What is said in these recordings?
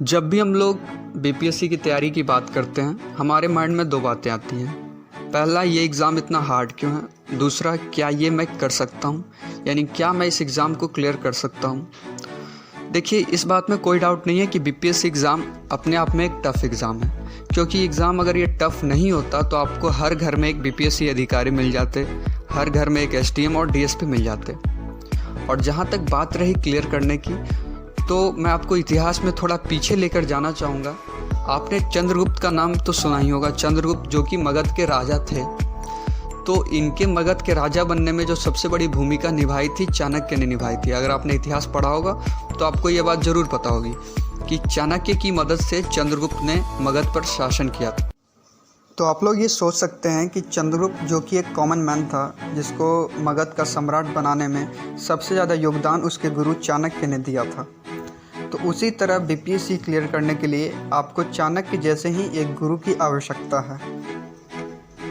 जब भी हम लोग बीपीएससी की तैयारी की बात करते हैं, हमारे माइंड में दो बातें आती हैं। पहला, ये एग्ज़ाम इतना हार्ड क्यों है। दूसरा, क्या ये मैं कर सकता हूँ, यानी क्या मैं इस एग्ज़ाम को क्लियर कर सकता हूँ। देखिए, इस बात में कोई डाउट नहीं है कि बीपीएससी एग्ज़ाम अपने आप में एक टफ़ एग्ज़ाम है, क्योंकि एग्ज़ाम अगर ये टफ़ नहीं होता तो आपको हर घर में एक बीपीएससी अधिकारी मिल जाते, हर घर में एक एसडीएम और डीएसपी मिल जाते। और जहाँ तक बात रही क्लियर करने की, तो मैं आपको इतिहास में थोड़ा पीछे लेकर जाना चाहूँगा। आपने चंद्रगुप्त का नाम तो सुना ही होगा। चंद्रगुप्त जो कि मगध के राजा थे, तो इनके मगध के राजा बनने में जो सबसे बड़ी भूमिका निभाई थी, चाणक्य ने निभाई थी। अगर आपने इतिहास पढ़ा होगा तो आपको ये बात ज़रूर पता होगी कि चाणक्य की मदद से चंद्रगुप्त ने मगध पर शासन किया था। तो आप लोग ये सोच सकते हैं कि चंद्रगुप्त जो कि एक कॉमन मैन था, जिसको मगध का सम्राट बनाने में सबसे ज़्यादा योगदान उसके गुरु चाणक्य ने दिया था। तो उसी तरह बीपीएससी क्लियर करने के लिए आपको चाणक्य जैसे ही एक गुरु की आवश्यकता है,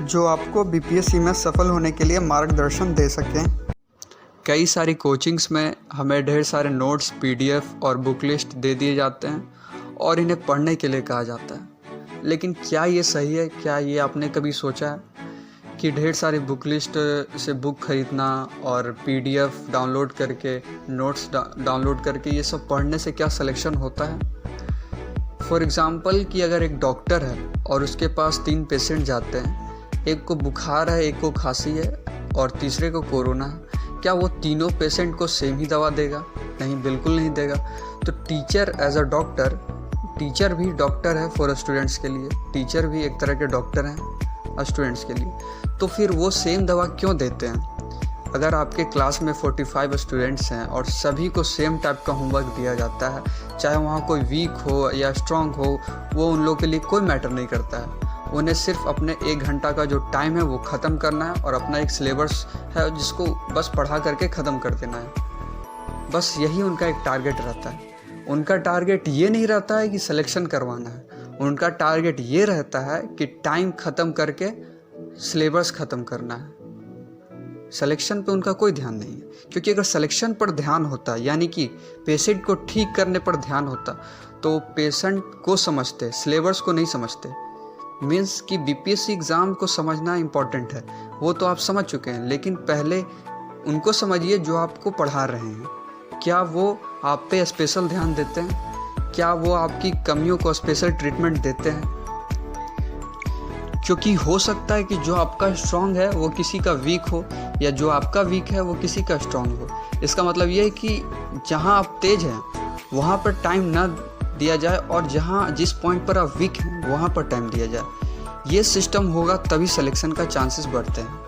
जो आपको बीपीएससी में सफल होने के लिए मार्गदर्शन दे सकें। कई सारी कोचिंग्स में हमें ढेर सारे नोट्स, पीडीएफ और बुक लिस्ट दे दिए जाते हैं और इन्हें पढ़ने के लिए कहा जाता है। लेकिन क्या ये सही है? क्या ये आपने कभी सोचा है कि ढेर सारी बुक लिस्ट से बुक खरीदना और पीडीएफ डाउनलोड करके, नोट्स डाउनलोड करके ये सब पढ़ने से क्या सिलेक्शन होता है? फॉर एग्ज़ाम्पल कि अगर एक डॉक्टर है और उसके पास 3 पेशेंट जाते हैं, एक को बुखार है, एक को खांसी है और तीसरे को कोरोना है, क्या वो तीनों पेशेंट को सेम ही दवा देगा? नहीं, बिल्कुल नहीं देगा। तो teacher as a doctor, teacher भी डॉक्टर है फॉर स्टूडेंट्स के लिए, टीचर भी एक तरह के डॉक्टर हैं स्टूडेंट्स के लिए। तो फिर वो सेम दवा क्यों देते हैं? अगर आपके क्लास में 45 स्टूडेंट्स हैं और सभी को सेम टाइप का होमवर्क दिया जाता है, चाहे वहाँ कोई वीक हो या स्ट्रांग हो, वो उन लोगों के लिए कोई मैटर नहीं करता है। उन्हें सिर्फ अपने 1 घंटा का जो टाइम है वो ख़त्म करना है और अपना एक सिलेबस है जिसको बस पढ़ा करके ख़त्म कर देना है। बस यही उनका एक टारगेट रहता है। उनका टारगेट ये नहीं रहता है कि सिलेक्शन करवाना है, उनका टारगेट ये रहता है कि टाइम ख़त्म करके सिलेबस ख़त्म करना है। सिलेक्शन पे उनका कोई ध्यान नहीं है, क्योंकि अगर सिलेक्शन पर ध्यान होता, यानी कि पेशेंट को ठीक करने पर ध्यान होता, तो पेशेंट को समझते, सिलेबस को नहीं समझते। मीन्स कि बीपीएससी एग्ज़ाम को समझना इम्पॉर्टेंट है, वो तो आप समझ चुके हैं, लेकिन पहले उनको समझिए जो आपको पढ़ा रहे हैं। क्या वो आप पे स्पेशल ध्यान देते हैं? क्या वो आपकी कमियों को स्पेशल ट्रीटमेंट देते हैं? क्योंकि हो सकता है कि जो आपका स्ट्रॉन्ग है वो किसी का वीक हो, या जो आपका वीक है वो किसी का स्ट्रॉन्ग हो। इसका मतलब ये है कि जहाँ आप तेज हैं वहाँ पर टाइम ना दिया जाए, और जहाँ जिस पॉइंट पर आप वीक हैं वहाँ पर टाइम दिया जाए। ये सिस्टम होगा तभी सिलेक्शन का चांसेस बढ़ते हैं।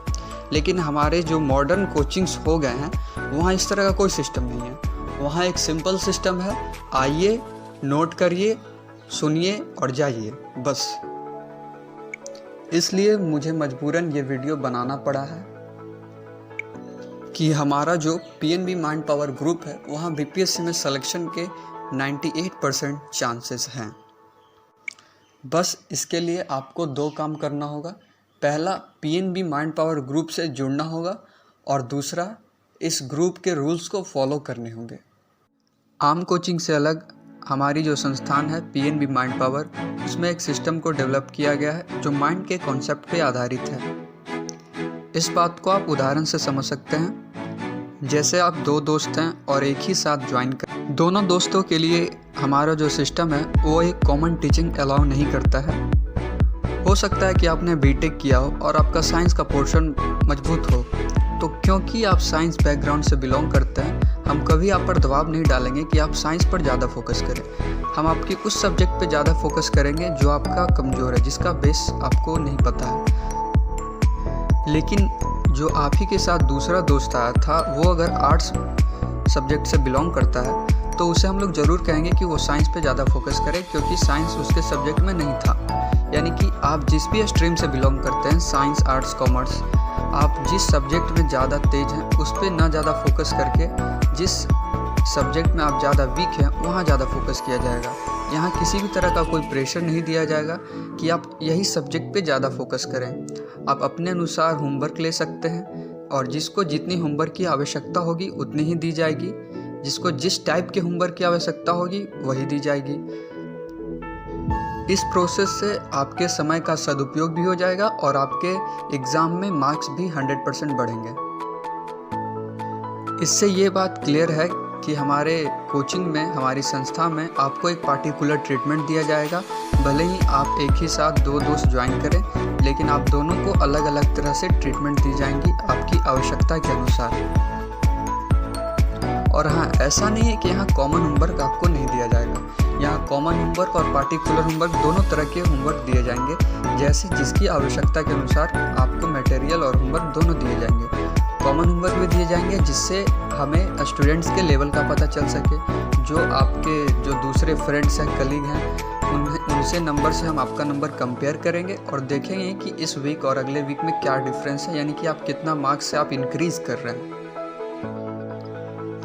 लेकिन हमारे जो मॉडर्न कोचिंग्स हो गए हैं, वहाँ इस तरह का कोई सिस्टम नहीं है। वहाँ एक सिंपल सिस्टम है, आइए, नोट करिए, सुनिए और जाइए, बस। इसलिए मुझे मजबूरन ये वीडियो बनाना पड़ा है कि हमारा जो पीएनबी माइंड पावर ग्रुप है, वहाँ बीपीएससी में सिलेक्शन के 98% चांसेस हैं। बस इसके लिए आपको 2 काम करना होगा। पहला, पीएनबी माइंड पावर ग्रुप से जुड़ना होगा, और दूसरा, इस ग्रुप के रूल्स को फॉलो करने होंगे। आम कोचिंग से अलग हमारी जो संस्थान है पीएनबी माइंड पावर, उसमें एक सिस्टम को डेवलप किया गया है जो माइंड के कॉन्सेप्ट पे आधारित है। इस बात को आप उदाहरण से समझ सकते हैं। जैसे आप 2 दोस्त हैं और एक ही साथ ज्वाइन कर, दोनों दोस्तों के लिए हमारा जो सिस्टम है वो एक कॉमन टीचिंग अलाउ नहीं करता है। हो सकता है कि आपने बीटेक किया हो और आपका साइंस का पोर्शन मजबूत हो, तो क्योंकि आप साइंस बैकग्राउंड से बिलोंग करते हैं, हम कभी आप पर दबाव नहीं डालेंगे कि आप साइंस पर ज़्यादा फोकस करें। हम आपकी उस सब्जेक्ट पे ज़्यादा फोकस करेंगे जो आपका कमज़ोर है, जिसका बेस आपको नहीं पता है। लेकिन जो आप ही के साथ दूसरा दोस्त आया था, वो अगर आर्ट्स सब्जेक्ट से बिलोंग करता है, तो उसे हम लोग ज़रूर कहेंगे कि वो साइंस पे ज़्यादा फोकस करे, क्योंकि साइंस उसके सब्जेक्ट में नहीं था। यानी कि आप जिस भी स्ट्रीम से बिलोंग करते हैं, साइंस, आर्ट्स, कॉमर्स, आप जिस सब्जेक्ट में ज़्यादा तेज हैं उस पर ना ज़्यादा फोकस करके जिस सब्जेक्ट में आप ज़्यादा वीक हैं वहाँ ज़्यादा फोकस किया जाएगा। यहाँ किसी भी तरह का कोई प्रेशर नहीं दिया जाएगा कि आप यही सब्जेक्ट पे ज़्यादा फोकस करें। आप अपने अनुसार होमवर्क ले सकते हैं, और जिसको जितनी होमवर्क की आवश्यकता होगी उतनी ही दी जाएगी। जिसको जिस टाइप के होमवर्क की आवश्यकता होगी वही दी जाएगी। इस प्रोसेस से आपके समय का सदुपयोग भी हो जाएगा और आपके एग्ज़ाम में मार्क्स भी 100% बढ़ेंगे। इससे ये बात क्लियर है कि हमारे कोचिंग में, हमारी संस्था में आपको एक पार्टिकुलर ट्रीटमेंट दिया जाएगा। भले ही आप एक ही साथ 2 दोस्त ज्वाइन करें, लेकिन आप दोनों को अलग अलग तरह से ट्रीटमेंट दी जाएंगी आपकी आवश्यकता के अनुसार। और हाँ, ऐसा नहीं है कि यहाँ कॉमन होमवर्क आपको नहीं दिया जाएगा। यहाँ कॉमन होमवर्क और पार्टिकुलर होमवर्क दोनों तरह के होमवर्क दिए जाएंगे, जैसे जिसकी आवश्यकता के अनुसार आपको मटेरियल और होमवर्क दोनों दिए जाएंगे। कॉमन होमवर्क भी दिए जाएंगे जिससे हमें स्टूडेंट्स के लेवल का पता चल सके। जो दूसरे फ्रेंड्स हैं, कलीग हैं, उनसे नंबर से हम आपका नंबर कंपेयर करेंगे और देखेंगे कि इस वीक और अगले वीक में क्या डिफरेंस है, यानी कि आप कितना मार्क्स से आप इंक्रीज़ कर रहे हैं।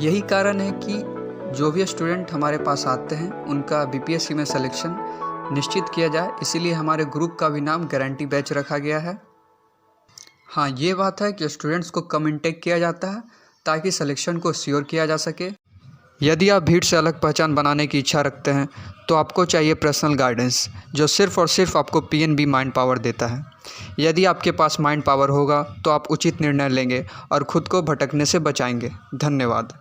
यही कारण है कि जो भी स्टूडेंट हमारे पास आते हैं उनका बीपीएससी में सिलेक्शन निश्चित किया जाए, इसीलिए हमारे ग्रुप का भी नाम गारंटी बैच रखा गया है। हाँ, ये बात है कि स्टूडेंट्स को कम इंटेक किया जाता है ताकि सिलेक्शन को श्योर किया जा सके। यदि आप भीड़ से अलग पहचान बनाने की इच्छा रखते हैं तो आपको चाहिए पर्सनल गाइडेंस, जो सिर्फ़ और सिर्फ आपको पीएनबी माइंड पावर देता है। यदि आपके पास माइंड पावर होगा तो आप उचित निर्णय लेंगे और खुद को भटकने से बचाएंगे। धन्यवाद।